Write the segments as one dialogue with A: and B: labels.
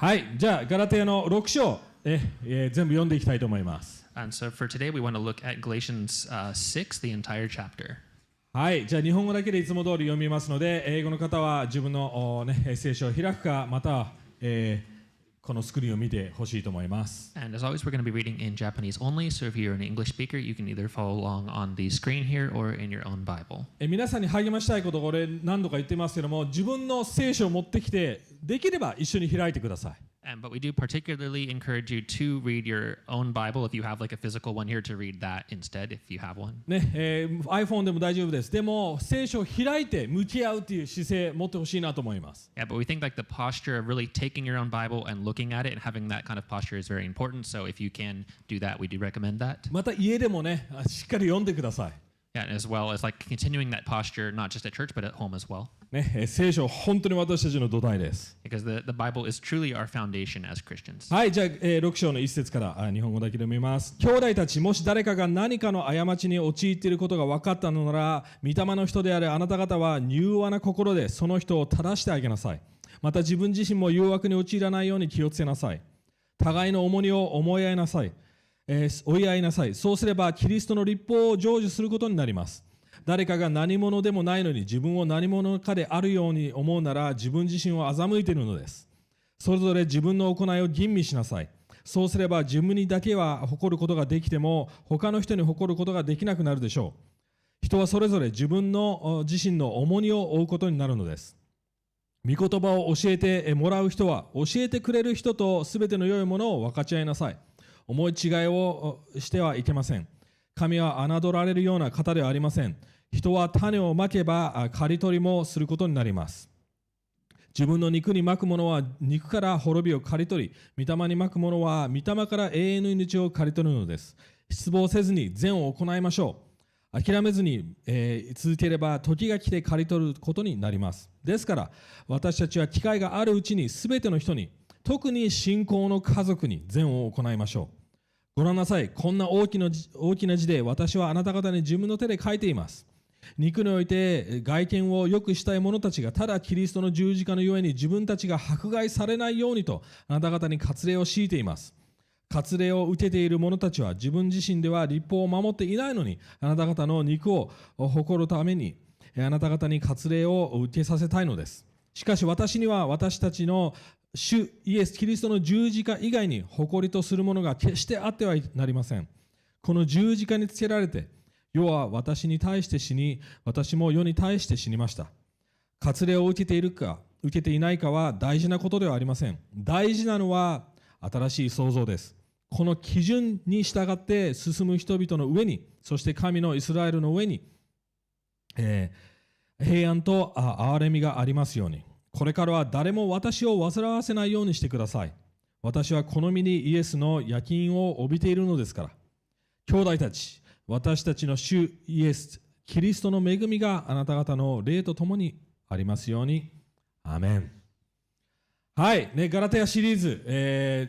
A: はい、じゃあガラテヤの6章、全部読んでいきたいと思います。
B: And so for today, we want to look at Galatians 6, the entire chapter.
A: はい、じゃあ日本語だけでいつも通り読みますので、英語の方は自分の、聖書を開くか、または、このスクリーンを見てほしいと思います。
B: And as always, we're going to be reading in Japanese only, so if you're an English speaker, you can either follow along on the screen here or in your own Bible.
A: 皆さんに励ましたいこと、これ何度か言ってますけども、自分の聖書を持ってきて、できれば一緒に開いてください。
B: But we do particularly encourage you to read your own Bible. If you have like a physical one here, to read that instead, if you have one.
A: ね、iPhone でも大丈夫です。でも聖書を開いて向き合うという姿勢を持ってほしいなと思います。
B: Yeah, but we think like the posture of really taking your own Bible and looking at it and having that kind of posture is very important. So if you can do that, we do recommend that.
A: また家でもね、しっかり読んでください。
B: Yeah, as well as like continuing that posture, not just at church, but at home as well.
A: ね、聖書本当に私たちの土台です。
B: Because the Bible is truly our foundation as Christians.
A: はい、じゃあ、6章の1節から日本語だけで読みます。兄弟たち、もし誰かが何かの過ちに陥っていることが分かったのなら、御霊の人であるあなた方は柔和な心でその人を正してあげなさい。また自分自身も誘惑に陥らないように気をつけなさい。互いの重荷を思い合いなさい。追い合いなさい。そうすればキリストの律法を成就することになります。誰かが何者でもないのに自分を何者かであるように思うなら自分自身を欺いているのです。それぞれ自分の行いを吟味しなさい。そうすれば自分にだけは誇ることができても他の人に誇ることができなくなるでしょう。人はそれぞれ自分の自身の重荷を負うことになるのです。御言葉を教えてもらう人は教えてくれる人とすべての良いものを分かち合いなさい。思い違いをしてはいけません。神は侮られるような方ではありません。人は種をまけば刈り取りもすることになります。自分の肉にまくものは肉から滅びを刈り取り、御霊にまくものは御霊から永遠の命を刈り取るのです。失望せずに善を行いましょう。諦めずに、続ければ時が来て刈り取ることになります。ですから私たちは機会があるうちにすべての人に、特に信仰の家族に善を行いましょう。ご覧なさい。こんな大きな字で私はあなた方に自分の手で書いています。肉において外見を良くしたい者たちがただキリストの十字架のゆえに自分たちが迫害されないようにとあなた方に割礼を強いています。割礼を受けている者たちは自分自身では律法を守っていないのにあなた方の肉を誇るためにあなた方に割礼を受けさせたいのです。しかし私には私たちの主イエス・キリストの十字架以外に誇りとするものが決してあってはなりません。この十字架につけられて世は私に対して死に、私も世に対して死にました。割礼を受けているか受けていないかは大事なことではありません。大事なのは新しい創造です。この基準に従って進む人々の上に、そして神のイスラエルの上に、平安と憐れみがありますように。これからは誰も私を煩わせないようにしてください。私はこの身にイエスの焼き印を帯びているのですから。兄弟たち、私たちの主イエス・キリストの恵みがあなた方の霊とともにありますように。アーメン。はい、ね、ガラテヤシリーズ、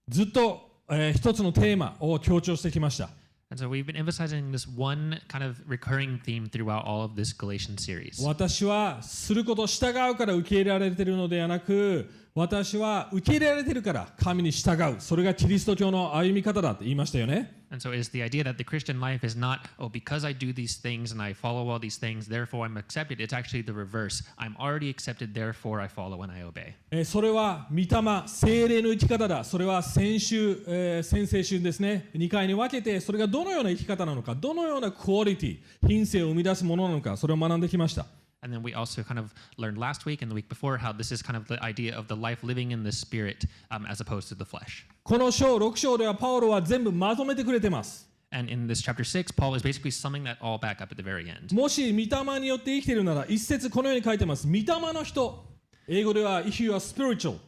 A: ずっと、一つのテーマを強調してきました。
B: And so we've been emphasizing this one kind of recurring theme throughout all of this Galatians series.
A: 私はすることを従うから受け入れられているのではなく、私は受け入れられているから神に従う。それがキリスト教の歩み方だって言いましたよね。
B: And so it's the idea that the Christian life is not, oh, because I do these things and I follow all these things, therefore I'm accepted. It's actually the reverse. I'm already accepted, therefore I follow and I obey.
A: それは御霊、聖霊の生き方だ。それは先々週ですね。2回に分けて、それがどのような生き方なのか、どのようなクオリティ、品性を生み出すものなのか、それを学んできました。
B: And then we also kind of learned last week and the week before how this is kind of the idea of the life living in the spirit as opposed to the flesh.
A: この6章ではパウロは全部まとめてくれてます。
B: And in this chapter 6, Paul is basically summing that all back up at the very end.
A: もし御霊によって生きているなら、一節このように書いてます。御霊の人。英語では if you are spiritual.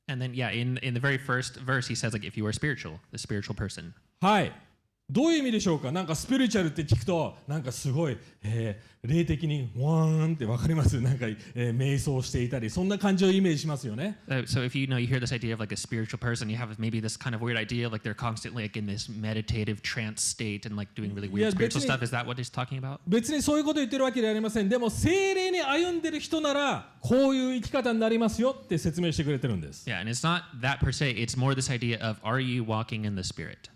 B: And then, yeah, in the very first verse, he says, like, if you are spiritual, the spiritual person.
A: はい。どういう意味でしょうか。なんかスピリチュアルって聞くとなんかすごい、霊的にワーンってわかります。なんか、瞑想していたりそんな感じをイメージしますよね。
B: So if you hear this idea of like a spiritual person, you have maybe this kind of weird idea like they're constantly like in this meditative trance state and like doing really weird spiritual stuff. Is that what he's talking about?
A: 別にそういうことを言ってるわけではありません。でも聖霊に歩んでる人ならこういう生き方になりますよって説明してくれてるんです。
B: Yeah, and it's not that per se. It's more this idea of are you walking in the Spirit?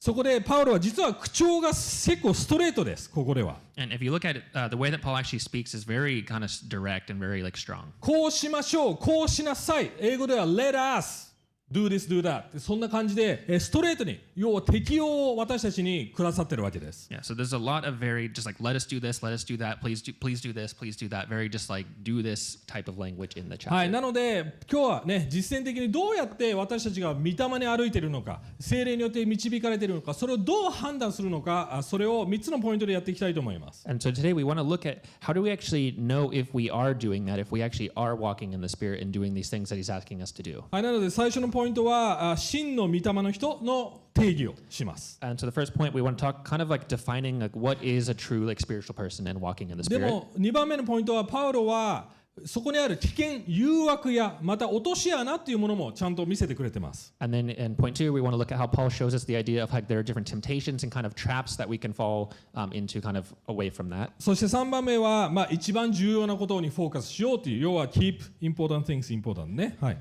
A: そこでパウロは実は口調が結構ストレートです。ここでは。
B: And if you look at it, the way that Paul actually speaks is very kind of direct and very like strong.
A: こうしましょう、こうしなさい。英語では Let us do this, do that そんな感じでストレートに要は適用を私たちにくださってるわけです。
B: Yeah, so there's a lot of very just like let us do this, let us do that, please do this, please do that. Very just like do this type of language in the chapter.
A: はい、なので今日はね実践的にどうやって私たちが御霊に歩いているのか、聖霊によって導かれているのか、それをどう判断するのか、それを3つのポイントでやっていきたいと思います。
B: And so today we want to look at how do we actually know if we are doing that, if we actually are walking in the Spirit and doing these things that He's asking us to do.
A: はい、なので最初のポイントは真の御霊の人の定義をします。
B: And so the first point we want to talk kind of like defining like what is a true like spiritual person and walking in the
A: で
B: Spirit.
A: も2番目のポイントはパウロはそこにある危険、誘惑やまた落とし穴っていうものもちゃんと見せてくれてます。
B: And then in point 2, we want to look at how Paul shows us the idea of how there are different temptations and kind of traps that we can fall into kind of away from that.
A: そして3番目は、一番重要なことにフォーカスしようという、要は keep important things important ね。はい。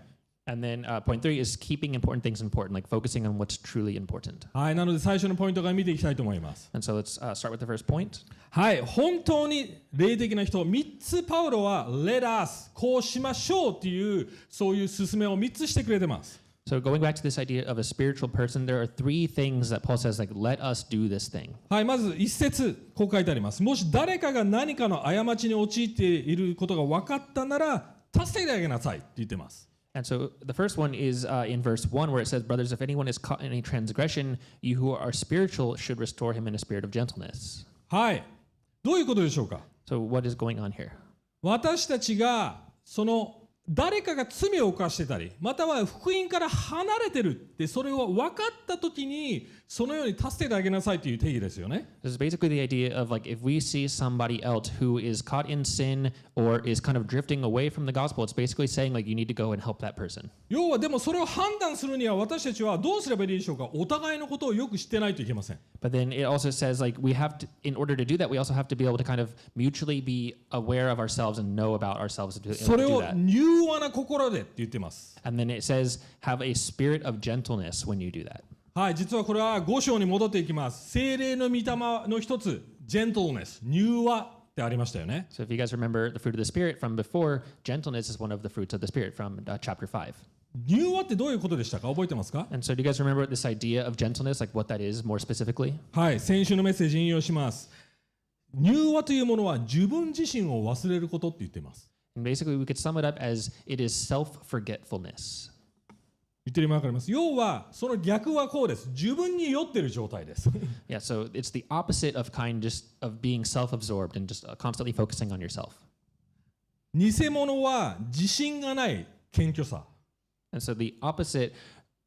B: And then point 3 is keeping important things important, like focusing on what's truly important.
A: はい、なので最初のポイントから見ていきたいと思います。
B: And so let's start with the first point.
A: はい、本当に霊的な人、3つパウロは Let us こうしましょうっていうそういう勧めを3つしてくれてます。
B: So going back to this idea of a spiritual person, there are 3 things that Paul says, like, let us do this thing.
A: はい、まず1節こう書いてあります。もし誰かが何かの過ちに陥っていることが分かったなら助けてあげなさいって言ってます。
B: And so the first one is in verse 1 where it says, brothers, if anyone is caught in any transgression, you who are spiritual should restore him in a spirit of gentleness.
A: はい、どういうことでしょうか。
B: So what is going on here?
A: 私たちがその誰かが罪を犯してたり、または福音から離れてるってそれを分かったときにそのように助けてあげなさいという定義ですよね。
B: This is basically the idea of like if we see somebody else who is caught in sin or is kind of drifting away from the gospel, it's basically saying like you need to go and help that person.
A: 要はでもそれを判断するには私たちはどうすればいいでしょうか。お互いのことをよく知ってないといけません。
B: But then it also says like we have to, in order to do that, we also have to be able to kind of mutually be aware of ourselves and know about ourselves to
A: それ
B: do
A: を
B: that.
A: 柔和な心でって言ってます。
B: And then it says have a spirit of gentleness when you do that.
A: はい、実はこれは5章に戻っていきます。聖霊の御霊の一つ、gentleness、柔和ってありましたよね。
B: So if you guys remember the fruit of the Spirit from before, gentleness is one of the fruits of the Spirit from chapter 5.
A: 柔和ってどういうことでしたか。覚えてますか。
B: And so do you guys remember this idea of gentleness, like what that is more specifically?
A: はい、先週のメッセージ引用します。柔和というものは自分自身を忘れることって言っています。
B: And basically we could sum it up as it is self-forgetfulness.
A: 言ってる意味わかります。要はその逆はこうです。自分に酔っている状態です。
B: Yeah, so it's the opposite of kind just of being self-absorbed and just constantly focusing on yourself.
A: 偽物は自信がない謙虚さ。
B: And so the opposite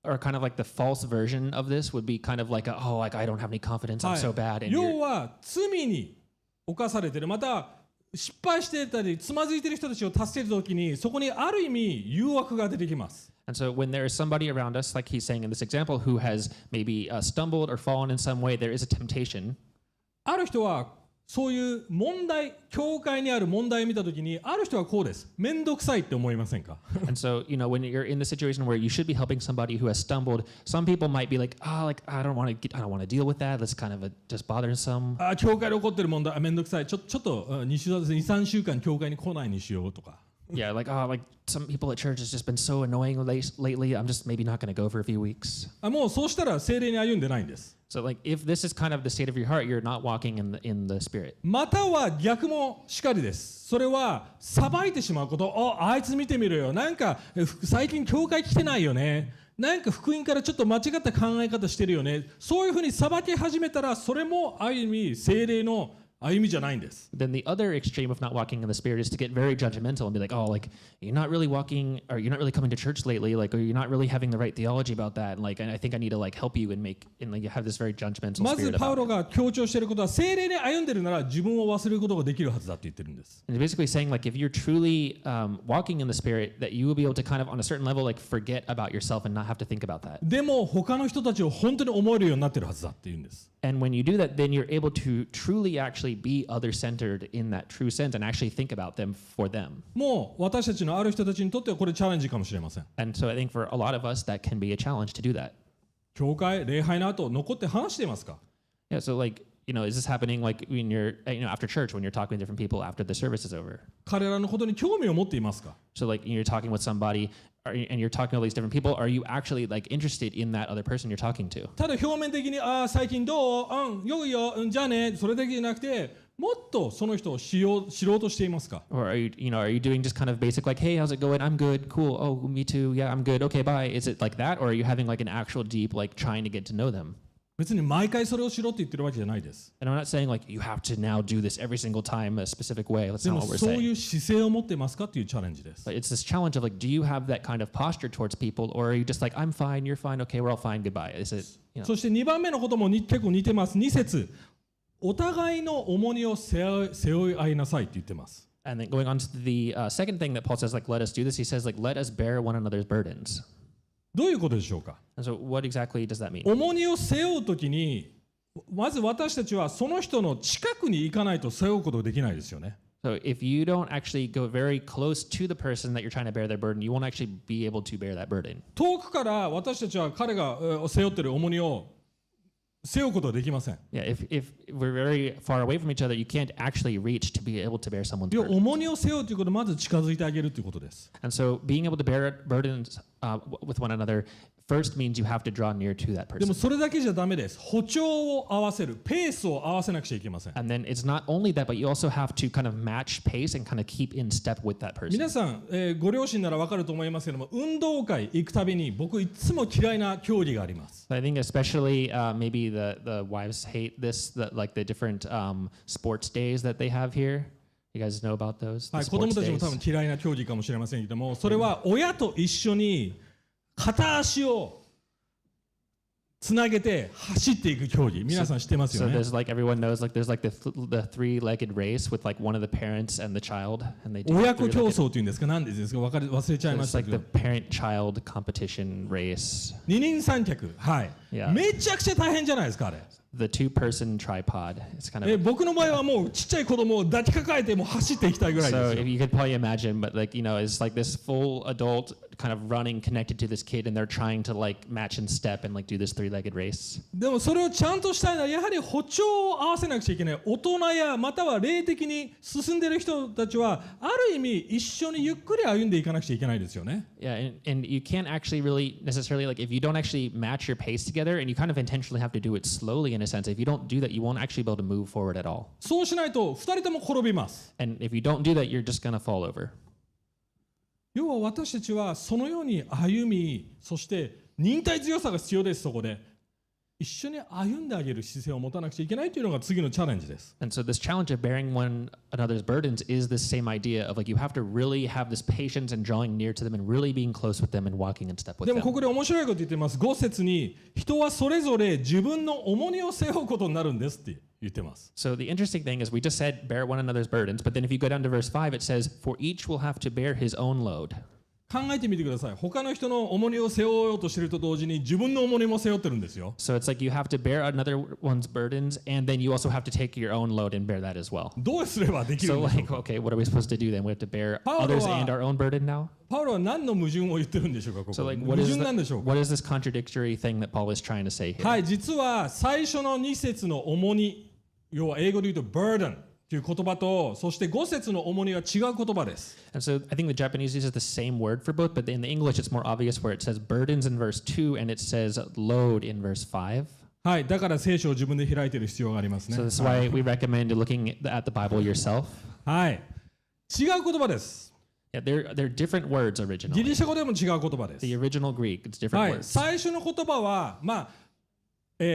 B: or kind of like the false version of this would be kind of like, oh, like I don't have any confidence, I'm so bad. And
A: 要は罪に侵されている、また失敗していたりつまずいている人たちを助けるときにそこにある意味誘惑が出てきます。
B: And so when there is somebody around us, like he's saying in this example, who has maybe stumbled or fallen in some way, there is a temptation.
A: ある人はそういう問題、教会にある問題を見たときに、ある人はこうです。めんどくさいって思いませんか。
B: And so, when you're in the situation where you should be helping somebody who has stumbled, some people might be like, like I don't want to deal with that. That's kind of just bothersome.
A: 教会で起こってる問題、めんどくさい。ちょっと2、3週間教会に来ないにしようとか。
B: Yeah, like some people at church has just been so annoying lately. I'm just maybe not going to go for a few weeks.
A: もうそうしたら聖霊に歩んでないんです。
B: So like if this is kind of the state of your heart, you're not walking in the Spirit.
A: または逆もしかりです。それは裁いてしまうこと。あいつ見てみろよ。なんか最近教会来てないよね。なんか福音からちょっと間違った考え方してるよね。そういうふうに裁き始めたら、それもある意味聖霊の歩みじゃないんです。
B: Then the other extreme of not walking in the Spirit is to get very judgmental and be like, oh, like you're not really walking, or you're not really coming to church lately, like, or you're not really having the right theology about that. And like, I think I need to like help you and like you have this very judgmental
A: まず
B: spirit
A: パウ
B: about
A: ロ
B: it.
A: が強調していることは、聖霊に歩んでるなら自分を忘れることができるはずだって言ってるんです。
B: And it's basically saying like if you're truly walking in the Spirit, that you will be able to kind of on a certain level like forget about yourself and not have to think about that.
A: でも他の人たちを本当に思えるようになってるはずだって言うんです。
B: And when you do that, then you're able to truly actually be other-centered in that true sense and actually think about them for them.
A: もう私たちのある人たちにとってはこれチャレンジかもしれません。
B: And so I think for a lot of us, that can be a challenge to do that.
A: 教会、礼拝の後残って話していますか？
B: Yeah, so like, is this happening like when you're, after church, when you're talking to different people after the service is over?
A: 彼らのことに興味を持っていますか？
B: So like you're talking with somebody and you're talking to all these different people, are you actually like interested in that other person you're talking to?
A: ただ表面的に最近どう？よいよ、じゃあね、それだけじゃなくて、もっとその人を知ろうとしていますか？
B: Or are you doing just kind of basic like, hey, how's it going? I'm good, cool. Oh, me too. Yeah, I'm good. Okay, bye. Is it like that, or are you having like an actual deep like trying to get to know them?
A: 別に毎回それをしろって言ってるわけじゃないです。
B: And I'm not saying like you have to now do this every single time a specific way. That's
A: で
B: not
A: も
B: what we're
A: そうい
B: saying.
A: う姿勢を持ってますかっていうチャレンジです。
B: But it's this challenge of like, do you have that kind of posture towards people, or are you just like, I'm fine, you're fine, okay, we're all fine, goodbye? Is it,
A: そして2番目のことも結構似てます。2節、お互いの重荷を背負い合いなさいって言ってます。
B: And then going on to the second thing that Paul says, like, let us do this, he says, like, let us bear one another's burdens.
A: どういうことでしょうか？
B: And so what exactly does that mean?
A: 重荷を背負うときに、まず私たちはその人の近くに行かないと背負うことができないですよね。
B: So if you don't actually go very close to the person that you're trying to bear their burden, you won't actually be able to bear that burden.
A: 遠くから私たちは彼が背負っている重荷を背負うことはできません。
B: Yeah, if we're very far away from each other, you can't actually reach to be able to bear someone's
A: いや、
B: burden.
A: 重荷を背負うということはまず近づいてあげるということです。
B: And so being able to bear burdens with one another first means you have to draw near to that
A: でも
B: person.
A: それだけじゃダメです。歩調を合わせる、ペースを合わせなくちゃいけません。
B: And then it's not only that, but you also have to kind of match pace and kind of keep in step with that person.
A: 皆さん、ご両親なら分かると思いますけども、運動会行くたびに僕いつも嫌いな競技があります。
B: I think especially maybe the wives hate this, like the different sports days that they have here. You guys know about those? The
A: はい、子供
B: sports
A: たちも
B: days?
A: 多分嫌いな競技かもしれませんけども、それは親と一緒に片足をつなげて走っていく競技。皆さん知ってますよ
B: So
A: ね。
B: there's like everyone knows like there's like the three-legged race with like one of the parents and the child, and they do
A: 親子競
B: three-legged.
A: 争っていうんですか、何ですか、忘れちゃい
B: So
A: ま
B: it's
A: した
B: like
A: け
B: the
A: ど、
B: parent-child competition race.
A: 二人三脚、はい、
B: Yeah.
A: めちゃくちゃ大変じゃないですか、あれ。
B: The two-person tripod. It's kind of
A: 僕の場合はもうちっちゃい子供を抱きかかえてもう走っていきたいぐらい
B: so
A: ですよ
B: if。you could probably imagine, but like it's like this full adult kind of running connected to this kid, and they're trying to like match in step and like do this three-legged race.
A: でもそれをちゃんとしたいのはやはり歩調を合わせなくちゃいけない。大人やまたは霊的に進んでいる人たちはある意味一緒にゆっくり歩んでいかなくちゃいけないですよね。
B: Yeah, and you can't actually really necessarily like if you don't actually match your pace together, and you kind of intentionally have to do it slowly in a sense. If you don't do that, you won't actually be able to move forward at all.
A: そうしないと二人とも転びます。
B: And if you don't do that, you're just gonna fall over.
A: 要は私たちはそのように歩み、そして忍耐強さが必要です。そこで一緒に歩んであげる姿勢を持たなくちゃいけないというのが次のチャレンジです。
B: And so this challenge of bearing one another's burdens is this same idea of like you have to really have this patience and drawing near to them and really being close with them and walking in step with
A: でも
B: them.
A: ここで面白いこと言ってます。5節に人はそれぞれ自分の重荷を背負うことになるんですって言ってます。
B: So the interesting thing is we just said bear one another's burdens, but then if you go down to verse 5, it says, for each will have to bear his own load.
A: 考えてみてください。他の人の重荷を背負おうとしていると同時に自分の重荷も背負ってるんですよ。
B: So it's like you have to bear another one's burdens, and then you also have to take your own load and bear that as well.
A: どうすればできる
B: So
A: んでしょう
B: like,
A: か。
B: okay, what are we supposed to do then? We have to bear
A: Paulo
B: others
A: は
B: and our own burden now?
A: パウロは何の矛盾を言ってるんでしょうか。ここ
B: So like,
A: 矛盾なんでしょうか。
B: what is this contradictory thing that Paul is trying to say here?
A: はい、実は最初の2節の重荷、要は英語で言うと burden という言葉と、そして5節の重荷は違う言葉です。
B: And so I think the Japanese uses the same word for both, but in the English it's more obvious where it says burdens in verse 2 and it says load in verse 5.
A: はい、だから聖書を自分で開いている必要がありますね。
B: So this is why we recommend looking at the Bible yourself.
A: はい、違う言葉です。
B: Yeah, they're different words
A: ギ
B: originally.
A: リシャ語でも違う言葉です。
B: The original Greek, it's different
A: はい、
B: words.
A: 最初の言葉は、まあ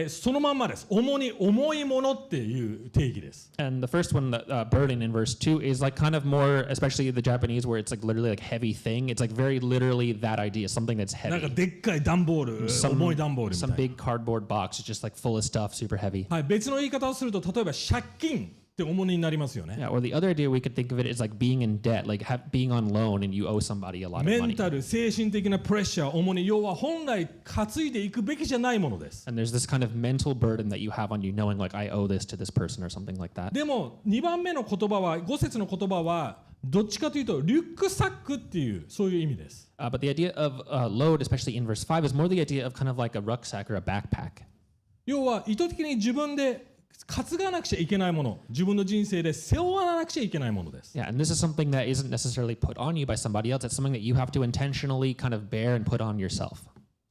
A: そのまんまです。重いものっていう定義です。
B: And the first one, burden in verse 2, is like kind of more, especially the Japanese, where it's like literally like heavy thing. It's like very literally that idea, something that's
A: なんか
B: heavy.
A: でっかい段ボール、重い段ボールみたい
B: Some
A: な。
B: big cardboard box, it's just like full of stuff, super heavy.
A: はい、別の言い方をすると、例えば借金って重荷になりますよね。
B: Yeah, or the other idea we could think of it is like being in debt, like being on loan and you owe somebody a lot of
A: メン
B: money.
A: タル、精神的なプレッシャー、重荷、要は本来担いでいくべきじゃないものです。
B: And there's this kind of mental burden that you have on you, knowing like I owe this to this person or something like that.
A: でも2番目の言葉は、5節の言葉はどっちかというとリュックサックっていうそういう意味です。
B: But the idea of load, especially in verse 5, is more the idea of kind of like a rucksack or a backpack.
A: 要は意図的に自分で担がなくちゃいけないもの、自分の人生で背負わなくちゃいけないものです。
B: Yeah, and this is something that isn't necessarily put on you by somebody else. It's something that you have to intentionally kind of bear and put on yourself.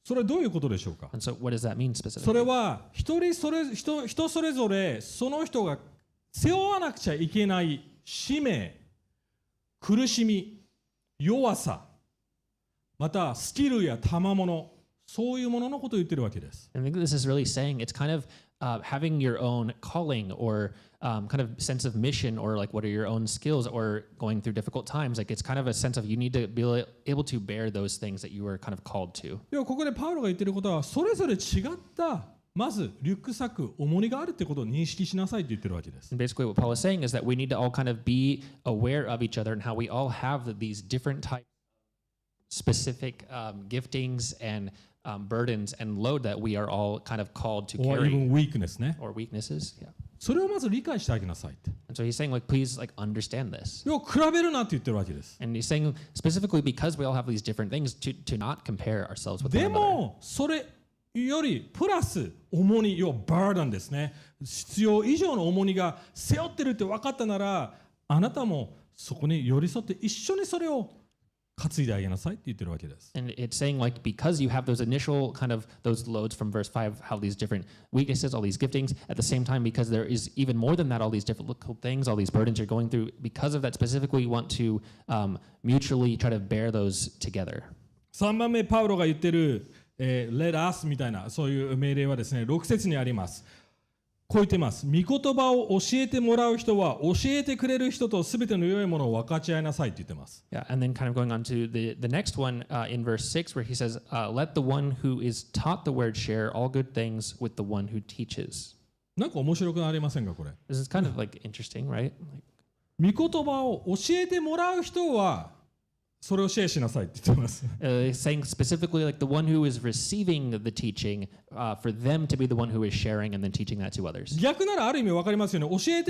A: それはどういうことでしょうか。
B: And so what does that mean
A: そ
B: specifically?
A: れは人それぞれその人が背負わなくちゃいけない使命、苦しみ、弱さ、またスキルや賜物、そういうもののことを言ってるわけです。
B: I think this is really saying it's kind of having your own calling or kind of sense of mission or like what are your own skills or going through difficult times. Like it's kind of a sense of you need to be able to bear those things that you were kind of called to.
A: 要はここでパウロが言ってることはそれぞれ違ったまずリュックサック、重荷があるってことを認識しなさいって言ってるわけです。
B: And basically what Paul is saying is that we need to all kind of be aware of each other and how we all have these different types of specific giftings and burdens and load that we are all kind of called to
A: Or
B: carry
A: even weakness ね。
B: or weaknesses. Yeah.
A: それをまず理解してあげなさいって。
B: And so he's saying like, please like understand this.
A: 要は比べるなって言ってるわけです。
B: And he's saying specifically because we all have these different things to not compare ourselves with
A: で
B: one another.
A: もそれよりプラス重荷、要はバーダンですね。必要以上の重荷が背負ってるって分かったなら、あなたもそこに寄り添って一緒にそれを担いであげなさいって言ってるわけです。
B: And it's saying like because you have those initial kind of those loads from verse 5, how these different weaknesses, all these giftings, at the same time because there is even more than that, all these difficult things, all these burdens you're going through, because of that specifically you want to mutually try to bear those together.
A: 3番目パウロが言ってる、Let us みたいなそういう命令はですね、6節にあります。こう言っています。御言葉を教えてもらう人は教えてくれる人とすべての良いものを分かち合いなさいって言ってます。
B: Yeah, and then kind of going on to the next one in verse 6 where he says, let the one who is taught the word share all good things with the one who teaches.
A: なんか面白くなりませんかこれ。
B: This is kind of like interesting, right?
A: 御言葉を教えてもらう人はそれをシェアしなさいって言ってます。
B: Saying specifically like the one who is receiving the teaching, for them to be the one who is sharing and then teaching that to others.
A: 逆ならある意味分かりますよね。教え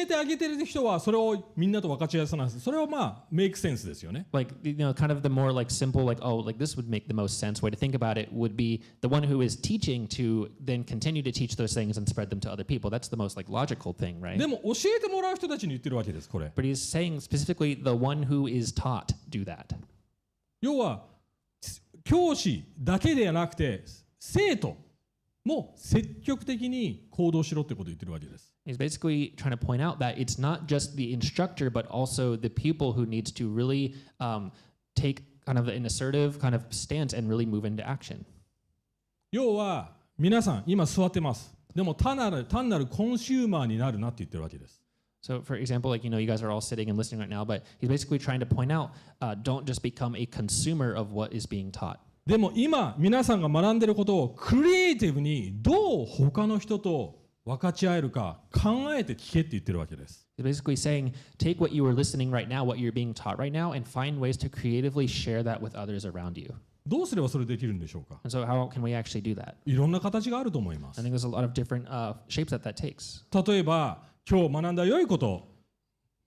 A: てあげてる人はそれをみんなと分かち合いさない。それはまあメイクセンスですよね。
B: Like, you know, kind of the more like simple, like, oh, like this would make the most sense way to think about it would be the one who is teaching to then continue to teach those things and spread them to other people. That's the most like logical thing, right?
A: でも教えてもらう人たちに言ってるわけですこれ。
B: But he's saying specifically the one who is taught do that.
A: 要は教師だけではなくて生徒も積極的に行動しろってことを言ってるわけです。
B: He's basically trying to point out that it's not just the instructor, but also the pupil who needs to really take kind of an assertive kind of stance and really move into action.
A: 要は皆さん今座ってます。でも単なるコンシューマーになるなって言ってるわけです。
B: So, for example, like, you know, you guys are all sitting and listening right now, but he's basically trying to point out, don't just become a consumer of what is being taught.
A: でも今皆さんが学んでいることをクリエイティブにどう他の人と分かち合えるか考えて聞けって言ってるわけです。
B: He's basically saying, take what you are listening right now, what you're being taught right now, and find ways to creatively share that with others around you.
A: どうすればそれできるんでしょうか。
B: And so, how can we actually do that?
A: いろんな形があると思います。
B: I think there's a lot of different shapes that takes.
A: 例えば今日学んだ良いこと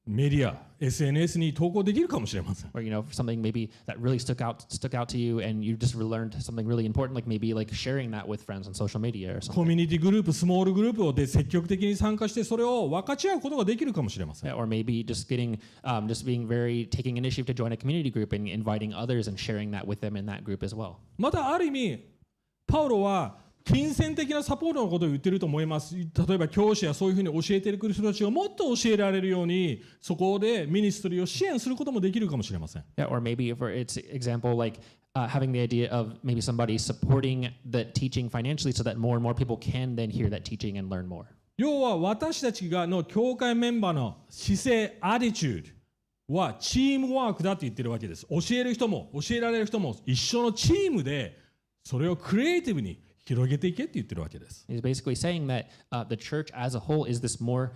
A: メディア、SNS に投稿できるかもしれません。
B: Or, you know, something maybe that really stuck out to you and you just learned something really important, like maybe like sharing that with friends on social media or
A: コ
B: something.
A: ミュニティグループ、スモールグループをで積極的に参加してそれを分かち合うことができるかもしれません。
B: Yeah, or maybe just getting, just being taking initiative to join a community group and inviting others and sharing that with them in that group as well.
A: またある意味パウロは金銭的なサポートのことを言ってると思います。例えば教師やそういうふうに教えてくる人たちがもっと教えられるように、そこでミニストリーを支援することもできるかもしれません。
B: Yeah, or maybe for its example, like having the idea of maybe somebody supporting the teaching financially so that more and more people can then hear that teaching and learn more.
A: 要は私たちの教会メンバーの姿勢、アティチュードはチームワークだって言ってるわけです。教える人も教えられる人も一緒のチームでそれをクリエイティブに広げていけって言ってるわけです。
B: He's basically saying that the church as a whole is this more,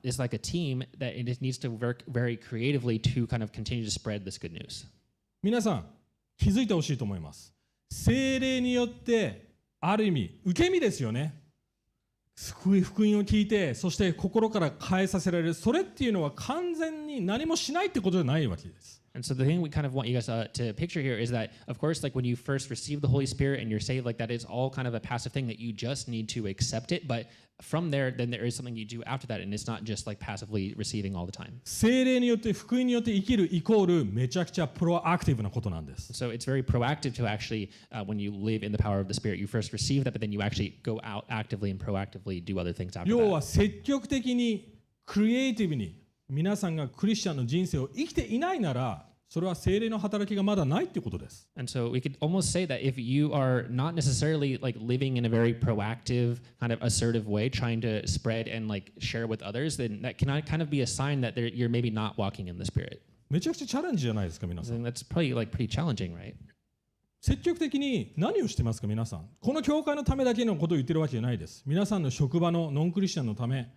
B: is like a team that it needs to work very creatively to kind of continue to spread this good news.
A: 皆さん気づいてほしいと思います。聖霊によってある意味受け身ですよね。福音を聞いてそして心から変えさせられる。それっていうのは完全に何もしないってことじゃないわけです。
B: And so the thing we kind of want you guys to picture here is that, of course, like when you first receive the Holy Spirit and you're saved, like that is all kind of a passive thing that you just need to accept it. But from there, then there is something you do after that, and it's not just like passively receiving all the time.
A: 聖霊によって福音によって生きるイコールめちゃくちゃプロアクティブなことなんです。
B: So it's very proactive to actually, when you live in the power of the Spirit, you first receive that, but then you actually go out actively and proactively do other things after
A: 要
B: that.
A: は積極的にクリエイティブに皆さんがクリスチャンの人生を生きていないなら、それは聖霊の働きがまだないってことです。
B: And so we could almost say that if you are not necessarily like living in a very proactive, kind of assertive way, trying to spread and like share with others, then that can kind of be a sign that you're maybe not walking in the Spirit.
A: めちゃくちゃチャレンジじゃないですか、皆さん。
B: And that's probably like pretty challenging, right?
A: 積極的に何をしてますか、皆さん。この教会のためだけのことを言ってるわけじゃないです。皆さんの職場のノンクリスチャンのため、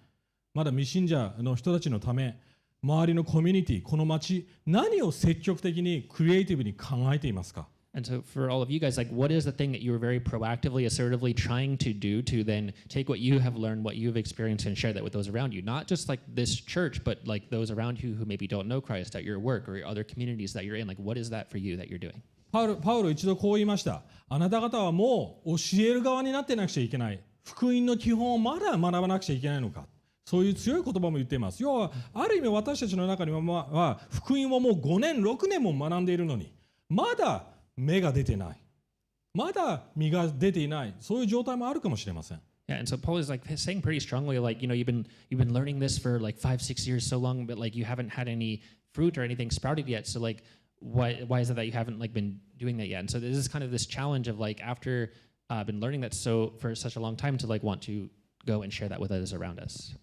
A: まだ未信者の人たちのため、周りのコミュニティ、この町、何を積極的にクリエイティブに考えていますか。
B: And so for all of you guys, like what is the thing that you're very proactively, assertively trying to do to then take what you have learned, what you've experienced, and share that with those around you? Not just like this church, but like those around you who maybe don't know Christ at your work or your other communities that you're in. Like what is that for you that you're doing?
A: パウロ一度こう言いました。あなた方はもう教える側になってなくちゃいけない。福音の基本をまだ学ばなくちゃいけないのか。そういう強い言葉も言っています。要はある意味私たちの中には福音をもう5年6年も学んでいるのにまだ芽が出てない、まだ実が出ていない、そういう状態もあるかもしれません。
B: Yeah, and so Paul is like saying pretty strongly, like, you know, you've been learning this for like 5-6 years so long, but like you haven't had any fruit or anything sprouted yet. So like, why is it that you haven't like been doing that yet? And so this is kind of this challenge of like after been learning that for such a long time to like want to go and share that with others around us.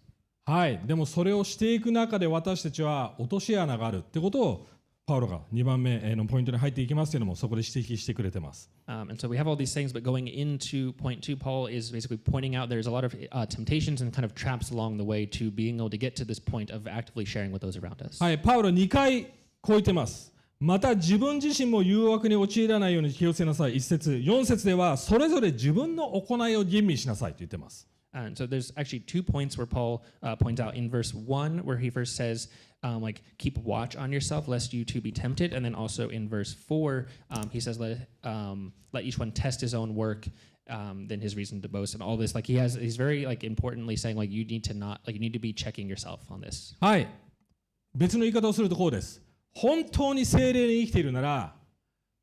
A: はい、でもそれをしていく中で私たちは落とし穴があるってことをパウロが2番目のポイントに入っていきますけれども、そこで指摘してくれてます。
B: And so we have all these things, but going into point 2, Paul is basically pointing out there's a lot of temptations and kind of traps along the way to being able to get to this point of actively sharing with those around us.
A: はい、パウロ2回こう言ってます。また自分自身も誘惑に陥らないように気をつけなさい。1節、4節ではそれぞれ自分の行いを吟味しなさいと言ってます。
B: And so there's actually 2 points where Paul points out in verse 1 where he first says, like, keep watch on yourself lest you too be tempted. And then also in verse 4, he says, let each one test his own work, then his reason to boast. And all this, like he's very like importantly saying, like, you need to be checking yourself on this.
A: はい。別の言い方をするとこうです。本当に聖霊に生きているなら、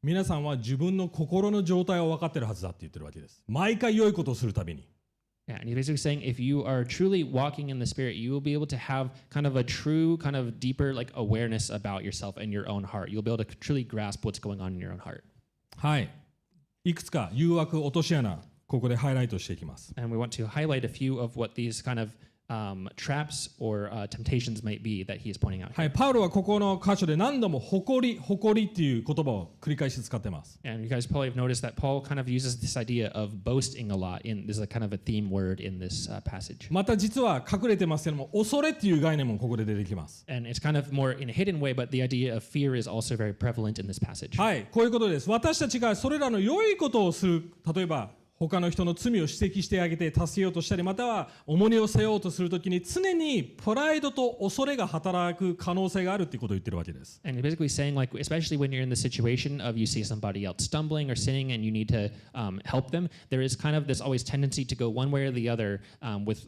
A: 皆さんは自分の心の状態を分かっているはずだって言ってるわけです。毎回良いことをするたびに。
B: Yeah, and he's basically saying if you are truly walking in the Spirit, you will be able to have kind of a true, kind of deeper like awareness about yourself and your own heart. You'll be able to truly grasp what's going on in your own heart.
A: はい。いくつか誘惑落とし穴、ここでハイライトしていきます。
B: And we want to highlight a few of what these kind of traps or temptations might be that he is pointing out.
A: はい、パウロはここの箇所で何度も誇りっていう言葉を繰り返し使ってます。
B: And you guys probably have noticed that Paul kind of uses this idea of boasting a lot. This is a kind of a theme word in this passage.
A: また実は隠れてますけども、恐れっていう概念もここで出てきます。
B: And it's kind of more in a hidden way, but the idea of fear is also very prevalent in this passage.
A: はい、こういうことです。私たちがそれらの良いことをする、例えば他の人の罪を指摘してあげて助けようとしたり、または重荷を背負おうとするときに常にプライドと恐れが働く可能性があるということを言ってるわけです。
B: And you're basically saying, like, especially when you're in the situation of you see somebody else stumbling or sinning and you need to help them, there is kind of this always tendency to go one way or the other with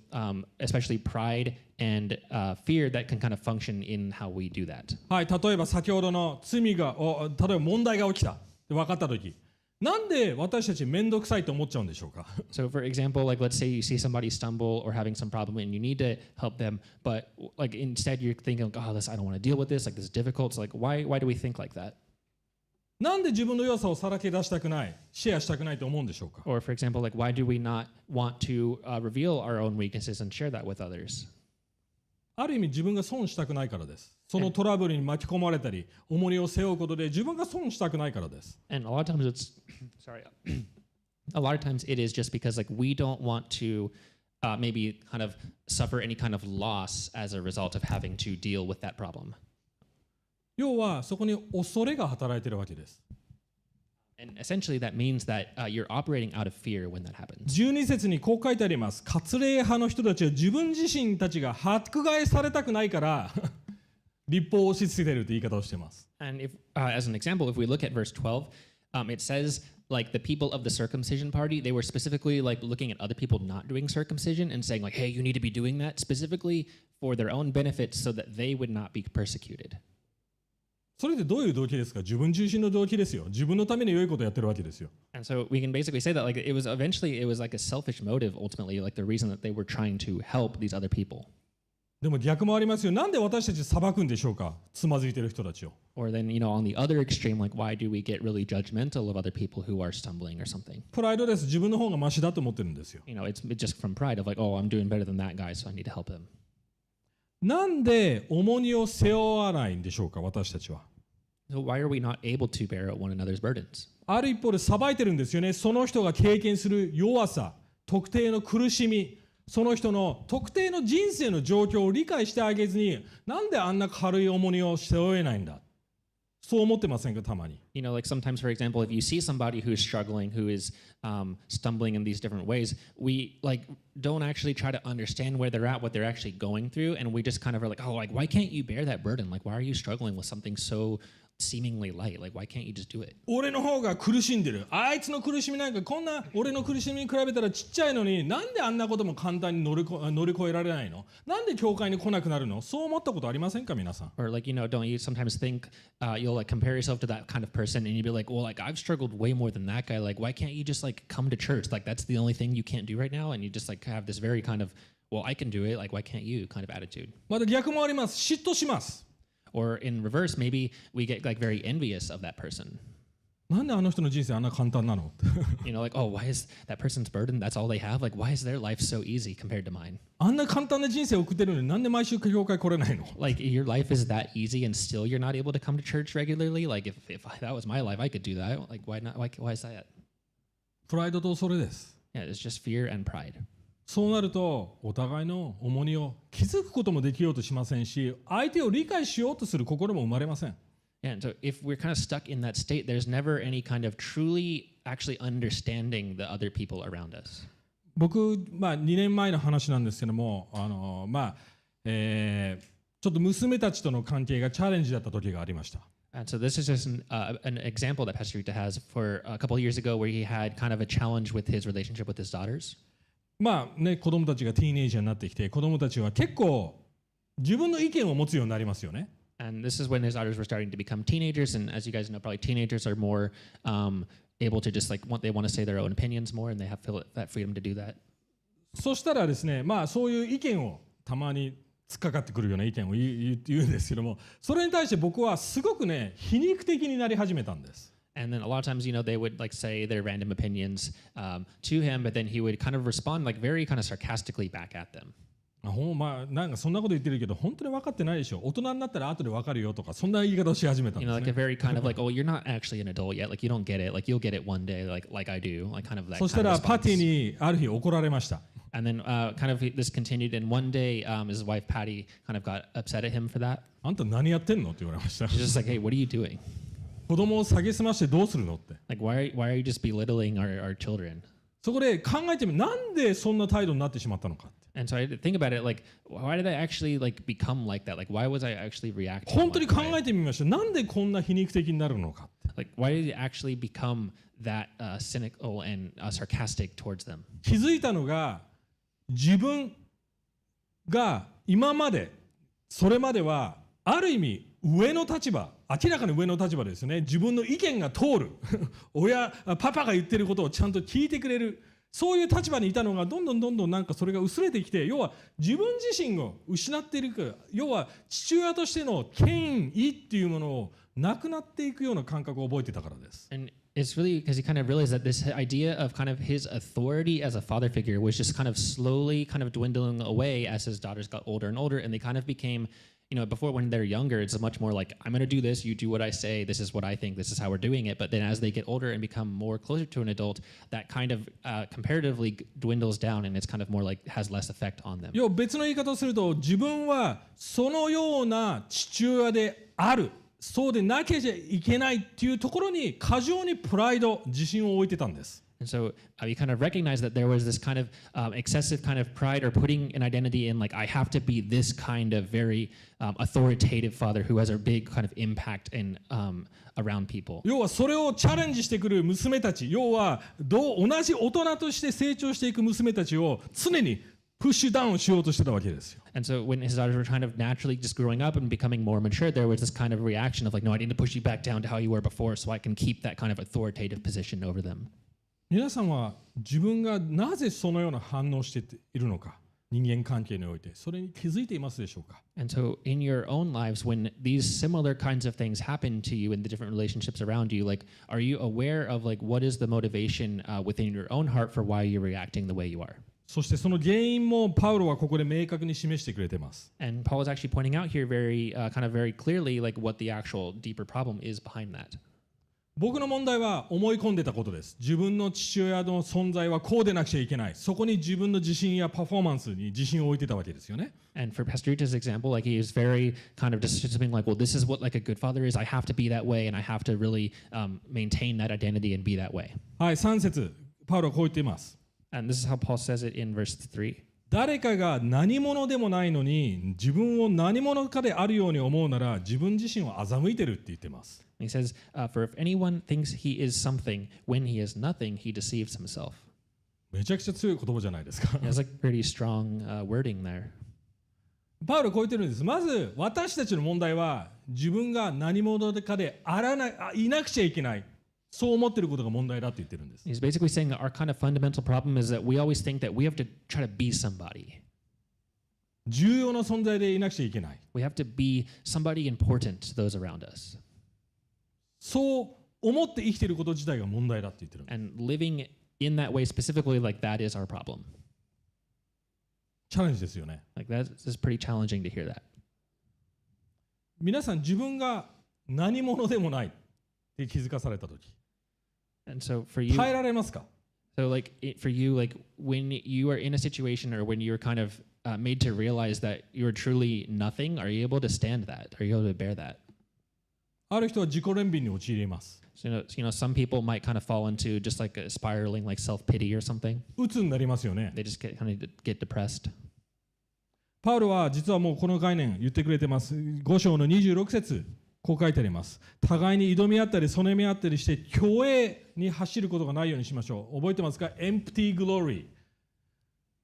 B: especially pride and fear that can kind of function in how we do that.
A: はい、例えば先ほどの例えば問題が起きたって分かったとき、なんで私たちめんどくさいと思っちゃうんでしょうか。
B: So for example, like let's say you see somebody stumble or having some problem and you need to help them, but like instead you're thinking, oh, I don't want to deal with this, like this is difficult. So like why do we think like that?
A: なんで自分の弱さをさらけ出したくない、シェアしたくないと思うんでしょうか。
B: Or for example, like why do we not want to reveal our own weaknesses and share that with others?
A: ある意味自分が損したくないからです。そのトラブルに巻き込まれたり、重荷を背負うことで自分が損したくないからです。
B: And a lot of times it's sorry. A lot of times it is just because like we don't want to maybe kind of suffer any kind of loss as a result of having to deal with that problem.
A: 要はそこに恐れが働いているわけです。
B: And essentially that means that you're operating out of fear when that happens.
A: 12節にこう書いてあります。割礼派の人たちは自分自身たちが迫害されたくないから律法を押し付けているという言い方をしています。
B: And if, as an example, if we look at verse 12, it says like the people of the circumcision party, they were specifically like looking at other people not doing circumcision and saying like, hey, you need to be doing that specifically for their own benefits so that they would not be persecuted.
A: それってどういう動機ですか？自分中心の動機ですよ。自分のために良いことをやってるわけですよ。
B: And so we can basically say that like it was like a selfish motive ultimately, like the reason that they were trying to help these other people.
A: でも逆もありますよ。なんで私たち裁くんでしょうか？つまずいている人たちを。
B: Or then, you know, on the other extreme, like why do we get really judgmental of other people who are stumbling or something?
A: プライドです。自分の方がマシだと思ってるんですよ。
B: You know, it's just from pride of like, oh, I'm doing better than that guy, so I need to help him.
A: なんで重荷を背負わないんでしょうか？私たちは。
B: So why are we not able to bear one another's burdens?
A: ある一方で裁いてるんですよね。その人が経験する弱さ、特定の苦しみ、その人の特定の人生の状況を理解してあげずに、なんであんな軽い重荷を背負えないんだ。そう思ってませんか、たまに。
B: You know, like sometimes, for example, if you see somebody who's struggling, who is stumbling in these different ways, we like don't actually try to understand where they're at, what they're actually going through, and we just kind of are like, oh, like why can't you bear that burden? Like why are you struggling with something so seemingly light? Like why can't you just do it?
A: 俺の方が苦しんでる。あいつの苦しみなんかこんな俺の苦しみに比べたらちっちゃいのに、なんであんなことも簡単に乗り越えられないの？なんで教会に来なくなるの？そう思ったことありませんか、皆さん。
B: Or like, you know, don't you sometimes think you'll like compare yourself to that kind of person and you'd be like, well, like I've struggled way more than that guy. Like why can't you just like come to church? Like that's the only thing you can't do right now, and you just like have this very kind of, well, I can do it. Like why can't you kind of attitude.
A: また逆もあります。嫉妬します。
B: Or in reverse, maybe we get like very envious of that person.
A: なんであの人の人生あんな簡単なの？
B: You know, like, oh, why is that person's burden? That's all they have. Like, why is their life so easy compared to mine?
A: あんな簡単な人生を送ってるのになんで毎週教会来れないの？
B: Like, your life is that easy and still you're not able to come to church regularly? Like, if that was my life, I could do that. Like, why not? Why is that?
A: プライドとそれです。
B: Yeah, it's just fear and pride.
A: そうなるとお互いの重荷を気づくこともできようとしませんし、相手を理解しようとする心も生まれません。
B: Yeah, and so if we're kind of stuck in that state, there's never any kind of truly actually understanding the other people around us.
A: 僕、2年前の話なんですけども、ちょっと娘たちとの関係がチャレンジだった時がありました。
B: And so this is just an example that Pastor Rita has for a couple of years ago where he had kind of a challenge with his relationship with his daughters.
A: 子供たちがティーネイジャーになってきて、子供たちは結構自分の意見を持つようになりますよね。
B: And this is when his daughters were starting to become teenagers, and as you guys know, probably teenagers are more able to just like they want to say their own opinions more, and they have that freedom to do that.
A: そしたらですね、そういう意見をたまに突っかかってくるような意見を言うんですけども、それに対して僕はすごくね、皮肉的になり始めたんです。
B: And then a lot of times, you know, they would like say their random opinions to him, but then he would kind of respond like very kind of sarcastically back at them.
A: なんかそんなこと言ってるけど本当に分かってないでしょ。大人になったら後で分かるよとかそんな言い方をし始めたんですね。
B: You know, like a very kind of like, oh, you're not actually an adult yet. Like you don't get it. Like you'll get it one day, like I do. Like kind of that.
A: そしたらパティにある日怒られました。
B: And then kind of this continued, and one day his wife Patty kind of got upset at him for that.
A: あんた何やってんのって言われました。
B: She's just like, hey, what are you doing?
A: 子供を下げすましてどうするのって。
B: Like why are you just belittling our children?
A: そこで考えてみる。なんでそんな態度になってしまったのかって。
B: And so I had to think about it, like, why did I actually like become like that? Like, why was I actually reacting?
A: 本当に考えてみました。なんでこんな皮肉的になるのかって。
B: Like, why did it actually become that cynical and sarcastic towards them?
A: 気づいたのが自分が今までそれまではある意味上の立場明らかに上の立場ですよね。自分の意見が通るパパが言ってることをちゃんと聞いてくれる、そういう立場にいたのがどんどんなんかそれが薄れてきて、要は自分自身を失っているから、要は父親としての権威っていうものをなくなっていくような感覚を覚えてたからです。
B: And it's really because he kind of realized that this idea of kind of his authority as a father figure was just kind of slowly kind of dwindling away as his daughters got older and older, and they kind of became, before when they're younger, it's much more like, I'm going to do this, you do what I say, this is what I think, this is how we're doing it. But then as they get older and become more closer to an adult, that kind of comparatively dwindles down, and it's kind of more like has less effect on them.
A: 要は別の言い方をすると、自分はそのような父親である、そうでなければいけないっていうところに過剰にプライド、自信を置いてたんです。
B: And so you kind of recognize that there was this kind of excessive kind of pride or putting an identity in, like, I have to be this kind of very authoritative father who has a big kind of impact in around people.
A: 要はそれをチャレンジしてくる娘たち、要は同じ大人として成長していく娘たちを常にプッシュダウンしようとしてたわけですよ。
B: And so when his daughters were kind of naturally just growing up and becoming more mature, there was this kind of reaction of like, no, I need to push you back down to how you were before so I can keep that kind of authoritative position over them.
A: 皆さんは自分がなぜそのような反応をしているのか、人間関係においてそれに気づいていますでしょうか。
B: And so in your own lives, when these similar kinds of things happen to you in the different relationships around you, like, are you aware of like what is the motivation within your own heart for why you're reacting the way you are?
A: そしてその原因もパウロはここで明確に示してくれています。
B: And Paul is actually pointing out here very kind of very clearly like what the actual deeper problem is behind that.
A: 僕の問題は思い込んでたことです。自分の父親の存在はこうでなくちゃいけない。そこに自分の自信やパフォーマンスに自信を置いてたわけですよね。
B: And for Pastor Rita's example, like he is very kind of just being like, well, this is what like a good father is. I have to be that way, and I have to really maintain that identity and be that way.
A: はい、3節、パウロはこう言っています。
B: And this is how Paul says it in verse 3.
A: 誰かが何者でもないのに自分を何者かであるように思うなら自分自身を欺いてるって言ってます。
B: He says, for if anyone thinks he is something when he is nothing, he deceives himself.
A: めちゃくちゃ強い言葉じゃないですか。
B: There's like pretty strong wording there.
A: パウロこう言ってるんです。まず私たちの問題は自分が何者かでいなくちゃいけない。そう思っていることが問題だって言ってるんです。
B: He's basically saying that our kind of fundamental problem is that we always think that we have to try to be somebody.
A: 重要な存在でいなくちゃいけない。
B: We have to be somebody important to those around us.
A: そう思って生きていること自体が問題だって言ってるんです。
B: And living in that way specifically, like that is our problem.
A: チャレンジですよね。
B: Like that is pretty challenging to hear that.
A: 皆さん自分が何者でもないって気づかされたとき、
B: And so for you,
A: 耐えられますか？
B: so like for you, like when you are in a situation or when you're kind of made to realize that you're truly nothing, are you able to stand that? Are you able to bear that?
A: ある人は自己憐憫に陥ります。
B: So, some people might kind of fall into just like a spiraling like self-pity or something.
A: 鬱になりますよね。
B: They just kind of get depressed.
A: パウロは実はもうこの概念言ってくれてます。5章の26節こう書いてあります。互いに挑み合ったりそねみ合ったりして虚栄に走ることがないようにしましょう。覚えてますか？ Empty glory。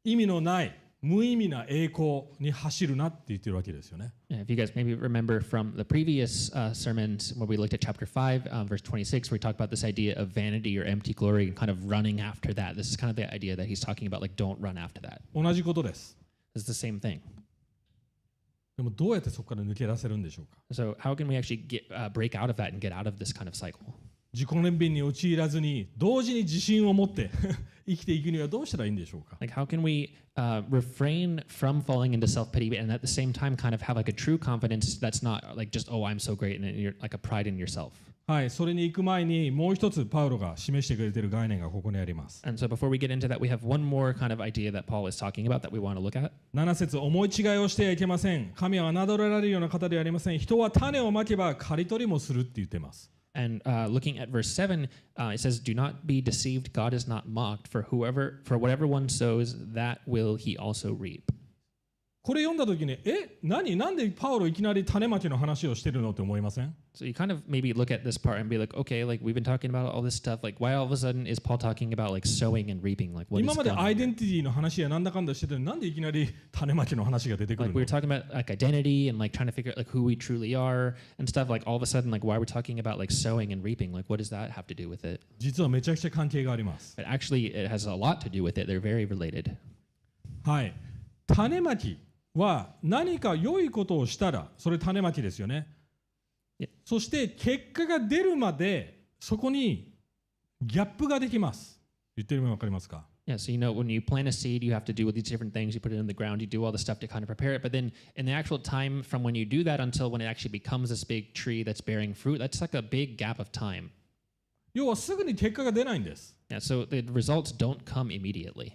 A: 意味のない無意味な栄光に走るなって言ってるわけですよね。
B: Yeah, if you guys maybe remember from the previous sermons where we looked at chapter 5, verse 26, where we talked about this idea of vanity or empty glory and kind of running after that. This is kind of the idea that he's talking about, like, don't run after that.
A: 同じことです。
B: It's the same thing.
A: でもどうやってそこから抜け出せるんでしょうか？
B: So how can we actually break out of that and get out of this kind of cycle?
A: 自己憐憫に陥らずに同時に自信を持って生きていくにはどうしたらいいんでしょうか？
B: Like, how can we refrain from falling into self-pity and at the same time kind of have like a true confidence that's not like just, oh, I'm so great, and you're like a pride in yourself.
A: はい、それに行く前にもう一つパウロが示してくれている概念がここにあります。
B: And so before we get into that, we have one more kind of idea that Paul is talking about that we want to look at.
A: 7節、思い違いをしてはいけません。神は侮られるような方ではありません。人は種をまけば刈り取りもするって言ってます。
B: And looking at verse 7, it says, "Do not be deceived. God is not mocked. For whatever one sows, that will he also reap."
A: これ読んだ時になんでパウロいきなり種まきの話をしてるのって思いません？
B: So you kind of maybe look at this part and be like, okay, like we've been talking about all this stuff. Like, why all of a sudden is Paul talking about like sowing and reaping? Like, what is
A: 今まで
B: going
A: ア
B: on
A: イデ
B: here?
A: ンティティの話やなんだかんだしててなんでいきなり種まきの話が出てくる
B: Like
A: の？
B: we were talking about like identity and like trying to figure out like who we truly are and stuff. Like all of a sudden, like why we're talking about like sowing and reaping? Like, what does that have to do with it?
A: 実はめちゃくちゃ関係があります。
B: But actually, it has a lot to do with it. They're very related.
A: はい。種まきは何か良いことをしたらそれ種まきですよね。そして結果が出るまでそこにギャップができます。言ってるの分かりますか？
B: Yeah, so you know, when you plant a seed, you have to do all these different things. You put it in the ground, you do all the stuff to kind of prepare it. But then in the actual time from when you do that until when it actually becomes this big tree that's bearing fruit, that's like a big gap of time.
A: 要はすぐに結果が出ないんです。
B: Yeah, so the results don't come immediately.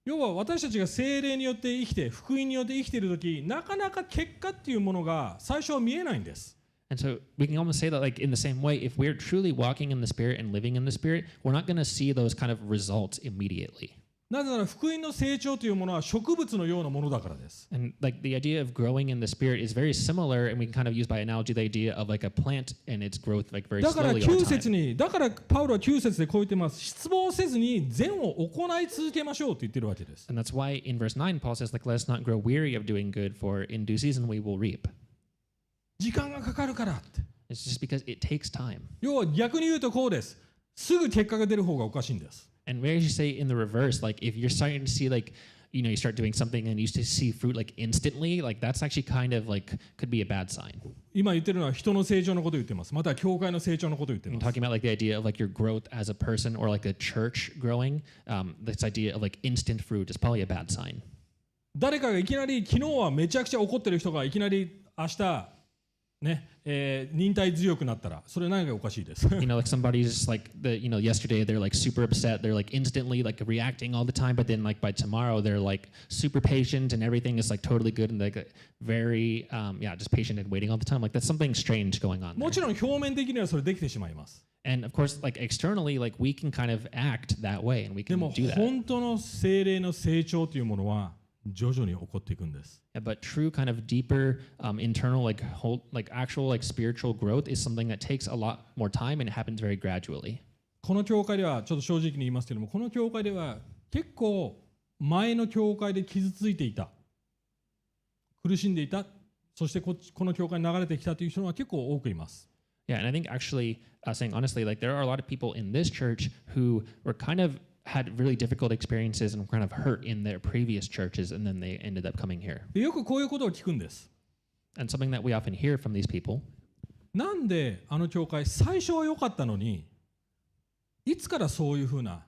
A: 要は私たちが聖霊によって生きて福音によって生きているときなかなか結果っていうものが最初は見えないんです。
B: And so we can almost say that like in the same way, if we're truly walking in the Spirit and living in the Spirit, we're not going to see those kind of results immediately.
A: なぜなら福音の成長というものは植物のようなものだからです。
B: And like the idea of growing in the Spirit is very similar, and we can kind of use by analogy the idea of like a plant and its growth like very
A: だから
B: slowly over
A: 9節
B: time.
A: にだからパウロは9節でこう言ってます。失望せずに善を行い続けましょうって言ってるわけです。
B: And that's why in verse 9, Paul says, like, let us not grow weary of doing good, for in due season we will reap.
A: 時間がかかるからって。
B: It's just because it takes time.
A: 要は逆に言うとこうです。すぐ結果が出る方がおかしいんです。
B: And we actually say in the reverse, like if you're starting to see like, you know, you start doing something and you see fruit like instantly, like that's actually kind of like could be a bad sign.
A: 今言ってるのは人の成長のことを言ってます。または教会の成長のことを言って
B: I'm
A: ます。
B: talking about like the idea of like your growth as a person or like a church growing. This idea of like instant fruit is probably a bad sign.
A: 誰かがいきなり昨日はめちゃくちゃ怒ってる人がいきなり明日ね、忍耐強くなったらそれ何がおかしいです。
B: You know, like somebody's like yesterday they're like super upset, they're like instantly like reacting all the time, but then like by tomorrow they're like super patient and everything is like totally good and like very just patient and waiting all the time. Like that's something strange going on
A: も
B: there.
A: ちろん表面的にはそれできてしまいます。
B: And of course, like externally, like we can kind of act that way and we
A: で
B: can
A: も
B: do that.
A: 本当の聖霊の成長というものは徐々に起こっていくんです。
B: Yeah, but true kind of deeper internal like actual like spiritual growth is something that takes a lot more time and it happens very gradually.
A: この教会ではちょっと正直に言いますけども、この教会では結構前の教会で傷ついていた、苦しんでいた、そしてこの教会に流れてきたという人は結構多くいます。
B: Yeah, and I think actually saying honestly, like there are a lot of people in this church who were kind of had really difficult experiences and were kind of hurt in their previous churches and then they ended up coming here.
A: でよくこういうことを聞くんです。
B: And something that we often hear from these people,
A: なんであの教会最初は良かったのにいつからそういうふうな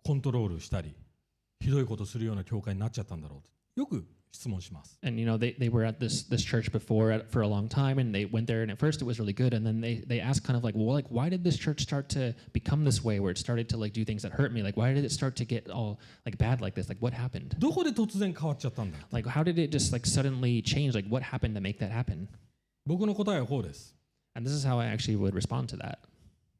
A: コントロールしたりひどいことするような教会になっちゃったんだろうとよく質問します。
B: and you know they were at this church before for a long time and they went there and at first it was really good and then they asked kind of like, well, like why did this church start to become this way where it started to like do things that hurt me? Like why did it start to get all like bad like this? Like what happened?
A: どこで突然変わっちゃったんだ。
B: Like how did it just like suddenly change? Like what happened to make that happen?
A: 僕の答えはこうです。
B: And this is how I actually would respond to that.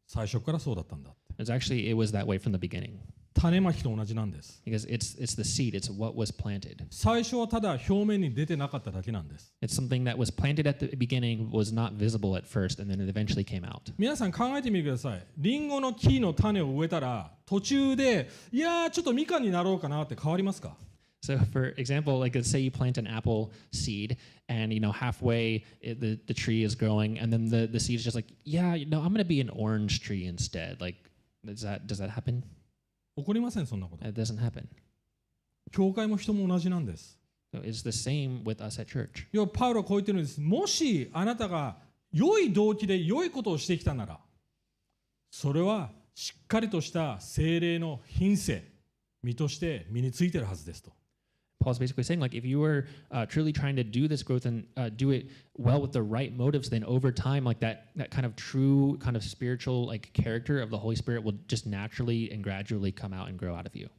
A: 最初からそうだったんだって。
B: It's actually it was that way from the beginning
A: 種まきと同じなんです。
B: because it's the seed, it's what was planted.
A: 最初はただ表面に出てなかっただけなんです。
B: It's something that was planted at the beginning, was not visible at first, and then it eventually came out.
A: 皆さん考えてみてください。リンゴの木の種を植えたら途中でいやーちょっとみかんになろうかなって変わりますか？
B: So, for example, like let's say you plant an apple seed, and you know halfway the tree is growing, and then the seed is just like, yeah, you know, I'm going to be an orange tree instead. Like, does that happen?
A: 起こりませんそんなこと。
B: It doesn't happen.
A: 教会も人も同じなんです。
B: So it's the same with us at church.
A: 要はパウロはこう言ってるんです。もしあなたが良い動機で良いことをしてきたなら、それはしっかりとした聖霊の品性、身として身についているはずですと。
B: Paul's basically saying, like, if you were truly trying to do this growth and do it well with the right motives, then over time, like that kind of true kind of spiritual like character of the Holy Spirit will just naturally and gradually come out and grow out of you.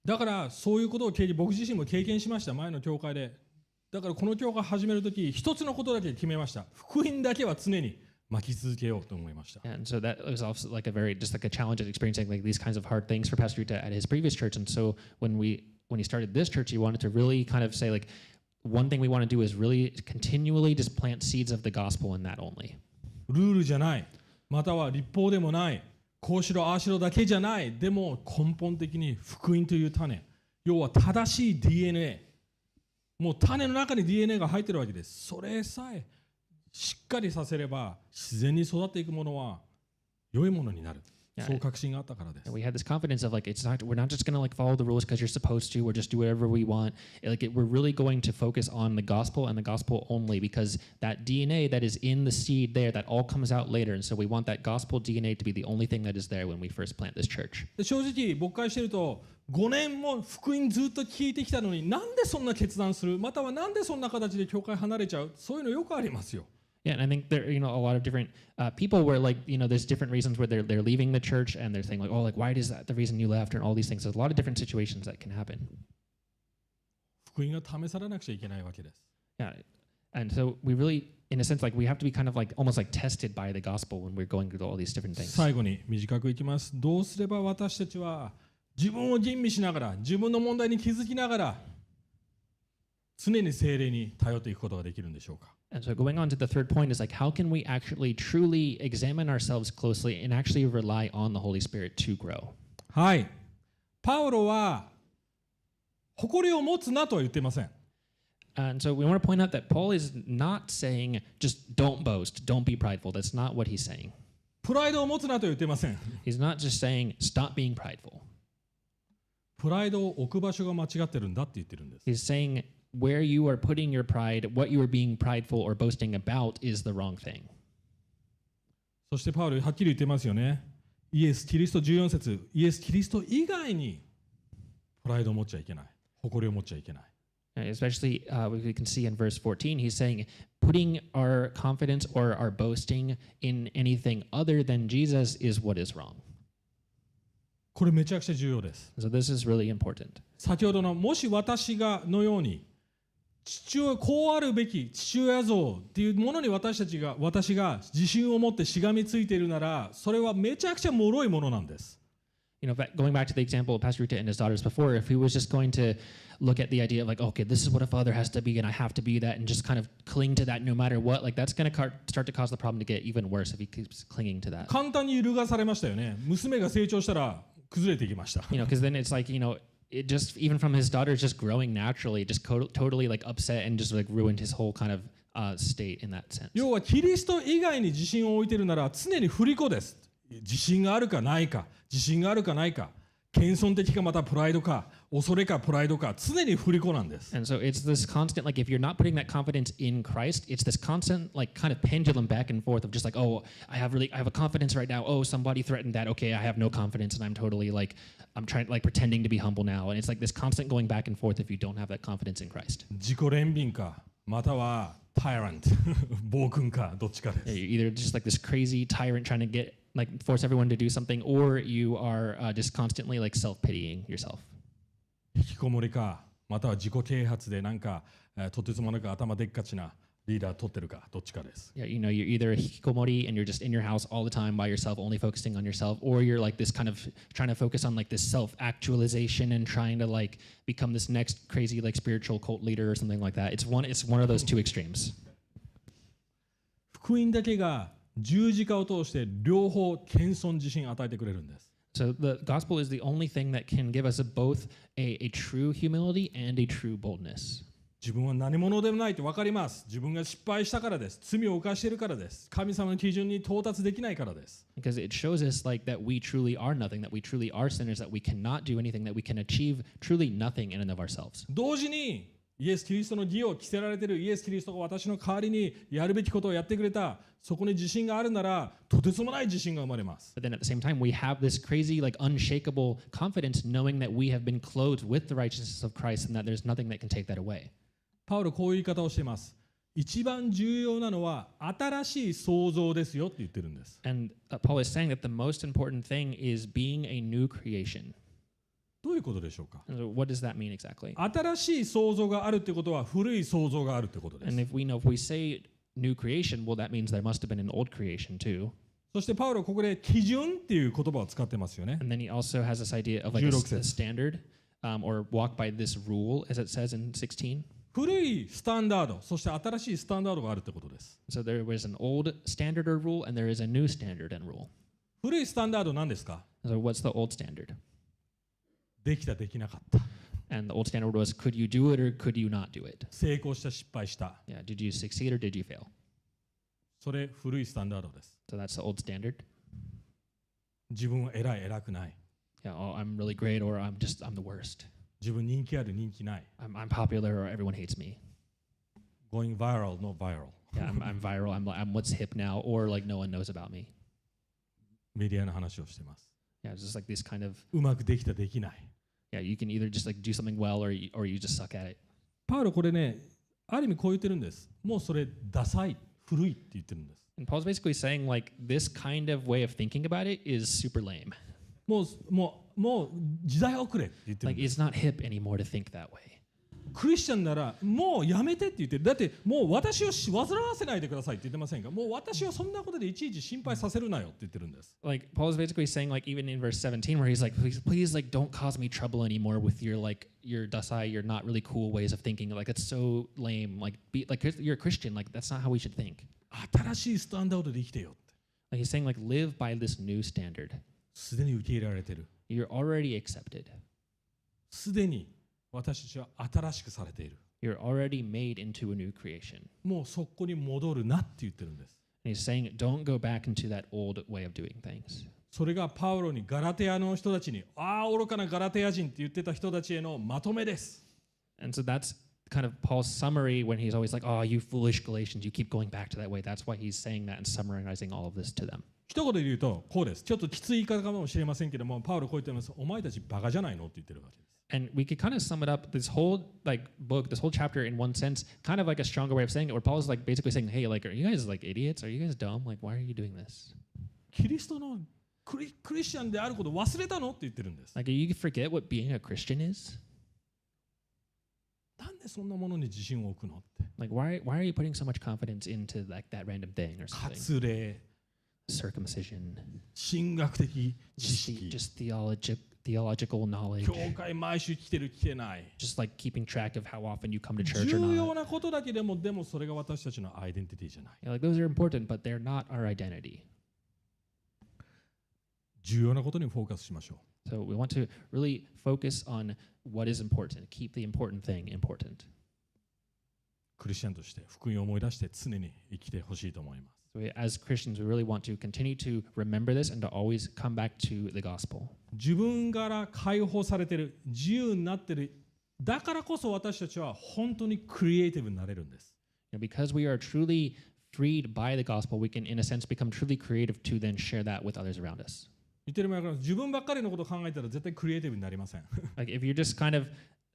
A: だからそういうことを僕自身も経験しました前の教会で。だからこの教会始めるとき一つのことだけ決めました。福音だけは常に巻き続けようと思いました。
B: And so that was also like a very just like a challenge of experiencing like these kinds of hard things for Pastor Rita at his previous church. And so when we when he started this church, he wanted to really kind of say, like, one thing we want to do is really continually just plant seeds of the gospel in that only.
A: ルールじゃない、または立法でもない、こうしろああしろだけじゃない、でも根本的に福音という種、要は正しい DNA、もう種の中に DNA が入ってるわけです。それさえしっかりさせれば自然に育っていくものは良いものになる。そう確信があったからです。
B: We had this confidence of like we're not just going to like follow the rules because you're supposed to or just do whatever we want. We're really going to focus on the gospel and the gospel only because that DNA that is in the seed there, that all comes out later. And so we want that gospel DNA to be the only thing that is there when we first plant this church.
A: 正直牧会してると5年も福音ずっと聞いてきたのになんでそんな決断する、またはなんでそんな形で教会離れちゃう、そういうのよくありますよ。
B: Yeah, and I think there, a lot of different people where like, there's different reasons where they're leaving the church and they're saying like, oh, like why is that the reason you left and all these things. There's a lot of different situations that can happen.
A: 福音が試されなくちゃいけないわけです。
B: Yeah, and so we really, in a sense, like we have to be kind of like almost like tested by the gospel when we're going through all these different things.
A: 最後に短くいきます。どうすれば私たちは自分を吟味しながら、自分の問題に気づきながら、常に聖霊に頼っていくことができるんでしょうか。
B: And so going on to the third point is like, how can we actually truly examine ourselves closely and actually rely on the Holy Spirit to grow?
A: はい。パウロは誇りを持つなとは言っていません。
B: And so we want to point out that Paul is not saying just don't boast, don't be prideful. That's not what he's saying.
A: プライドを持つなとは言っていません。
B: He's not just saying stop being prideful.
A: プライドを置く場所が間違ってるんだって言ってるんです。
B: He's saying where you are putting your pride, what you are being prideful or boasting about is the wrong thing.
A: そしてパウロはっきり言ってますよね。イエス・キリスト14節、イエス・キリスト以外にプライドを持っちゃいけない。誇りを持っちゃいけない。
B: Especially we can see in verse 14, he's saying putting our confidence or our boasting in anything other than Jesus is what is wrong.
A: これめちゃくちゃ重要です。
B: So this is really important.
A: 先ほどのもし私がのように父親こうあるべき父親像っていうものに私が自信を持ってしがみついているならそれはめちゃくちゃ脆いものなんです。
B: Going back to the example of Pastor Rita and his daughters before, if he was just going to look at the idea of like, okay, this is what a father has to be and I have to be that and just kind of cling to that no matter what, like that's going to start to cause the problem to get even worse if he keeps clinging to that.
A: 簡単に揺るがされましたよね。娘が成長したら崩れていきました。
B: Because then it's like, it just even from his daughters just growing naturally, just totally like upset and just like ruined his whole kind of state in that sense.
A: 要はキリスト以外に自信を置いているなら常に振り子です。自信があるかないか、自信があるかないか、謙遜的かまたプライドか、恐れかプライドか、常に振り子なんです。
B: And so it's this constant, like if you're not putting that confidence in Christ, it's this constant, like kind of pendulum back and forth of just like, oh, I have a confidence right now. Oh, somebody threatened that. Okay, I have no confidence, and I'm totally like, I'm trying like pretending to be humble now, and it's like this constant going back and forth if you don't have that confidence in Christ.
A: 自己憐憫か、またはtyrant 暴君か、どっちかです。
B: You're either just like this crazy tyrant trying to like force everyone to do something, or you are just constantly like self-pitying yourself.
A: 引きこもりか、または自己啓発でなんかとてつもなく頭でっかちなリーダー取ってるか、どっちかです。
B: Yeah, you're either a hikikomori and you're just in your house all the time by yourself, only focusing on yourself, or you're like this kind of trying to focus on like this self-actualization and trying to like become this next crazy like spiritual cult leader or something like that. It's one of those two extremes.
A: 福音だけが十字架を通して両方謙遜自信を与えてくれるんです。
B: So the gospel is the only thing that can give us both a true humility and a true boldness.
A: 自分は何者でもないと分かります。自分が失敗したからです。罪を犯しているからです。神様の基準に到達できないからです。
B: Because it shows us like that we truly are nothing, that we truly are sinners, that we cannot do anything, that we can achieve truly nothing in and of ourselves.
A: 同時にイエス・キリストの義を着せられているイエス・キリストが私の代わりにやるべきことをやってくれた。そこに自信があるならとてつもない自信が生まれます。
B: But then at the same time, we have this crazy, like unshakable confidence knowing that we have been clothed with the righteousness of Christ and that there's nothing that can take that away.
A: パウロこういう言い方をしています。一番重要なのは新しい創造ですよって言ってるんです。
B: And Paul is saying that the most important thing is being a new creation.
A: どういうことでしょうか。
B: So what does that mean exactly?
A: 新しい創造があるってことは古い創造があるってことです。
B: And if we say new creation, well, that means there must have been an old creation too.
A: そしてパウロはここで基準っていう言葉を使ってますよね。
B: And then he also has this idea of like a standard. or walk by this rule, as it says in 16.
A: 古いスタンダード、そして新しいスタンダードがあるってことです。
B: So there was an old standard or rule, and there is a new standard and rule.
A: 古いスタンダード何ですか？
B: So what's the old standard?
A: できた、できなかった。
B: And the old standard was, could you do it or could you not do it?
A: 成功した、失敗した。
B: Yeah, did you succeed or did you fail?
A: それ古いスタンダードです。
B: So that's the old standard.
A: 自分は偉い、偉くない。
B: Yeah, oh, I'm really great or I'm the worst.
A: 自分人気ある、人気ない。
B: I'm popular or everyone hates me.
A: Going viral, not viral.
B: Yeah, I'm viral. I'm what's hip now, or like no one knows about me.
A: メディアの話をしてます。
B: Yeah, it's just like this kind of.
A: うまくできた、できない。
B: Yeah, you can either just like do something well or you just suck at it.
A: パウロこれね、ある意味こう言ってるんです。もうそれダサい、古いって言ってるんです。
B: And Paul's basically saying like this kind of way of thinking about it is super lame.
A: もう時代遅れって言ってるん
B: Like
A: です。
B: it's not hip anymore to think that way.
A: クリスチャンならもうやめてって言ってる。だってもう私を煩わせないでくださいって言ってませんか？もう私をそんなことでいちいち心配させるなよって言ってるんです。
B: Like Paul's basically saying like even in verse 17 where he's like please like don't cause me trouble anymore with your dasai, your not really cool ways of thinking. Like it's so lame. Like you're a Christian. Like that's not how we should think.
A: 新しいスタンダードで生きてよって。
B: Like he's saying like live by this new standard.
A: すでに受け入れられてる。
B: You're already accepted.
A: すでに私たちは新しくされている。
B: You're already made into a new creation.
A: もうそこに戻るなって言ってるんです。
B: And he's saying don't go back into that old way of doing things.
A: それがパウロにガラテヤの人たちに、ああ愚かなガラテヤ人って言ってた人たちへのまとめです。
B: And so that's kind of Paul's summary when he's always like, oh, you foolish Galatians, you keep going back to that way. That's why he's saying that and summarizing all of this to them.
A: 一言で言うとこうです。ちょっときつい言い方かもしれませんけども、パウロこう言ってます。お前たちバカじゃないのって言ってるわけです。
B: And we could kind of sum it up, this whole book, this whole chapter in one sense, kind of like a stronger way of saying it, where Paul's like basically saying, hey, like, are you guys like idiots? Are you guys dumb? Like, why are you doing this?
A: キリストのクリスチャンであることを忘れたのって言ってるんです。
B: Like, you forget what being a Christian is?
A: なんでそんなものに自信を置くのって。
B: Like, why are you putting so much confidence into like that random thing or something?
A: 割礼、
B: circumcision,
A: 神学的知識、
B: just theological knowledge,
A: 教会毎週来てる来てない。
B: just like keeping track of how often you come to church or
A: 重要
B: not.
A: なことだけでも、でもそれが私たちのアイデンティティじゃない。
B: Yeah, like those are important, but they're not our identity.
A: 重要なことにフォーカスしましょう。
B: So we want to really focus on what is important, keep the important thing important.
A: クリスチャンとして福音を思い出して常に生きてほしいと思います。
B: So as Christians, we really want to continue to remember this and to always come back to the gospel.
A: 自分から解放されてる、自由になってる。だからこそ私たちは本当にクリエイティブになれるんです。
B: Because we are truly freed by the gospel, we can, in a sense, become truly creative to then share that with others around us.
A: 言ってる前から自分ばっかりのことを考えたら絶対クリエイティブになりません。
B: Like if you're just kind of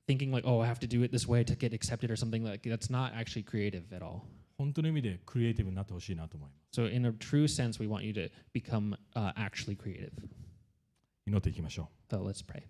B: thinking like, oh, I have to do it this way to get accepted or something, like that's not actually creative at all.
A: 本当の意味でクリエイティブになってほしいなと思います。
B: So in a true sense, we want you to become actually creative.
A: 祈っていきましょう。
B: So let's pray.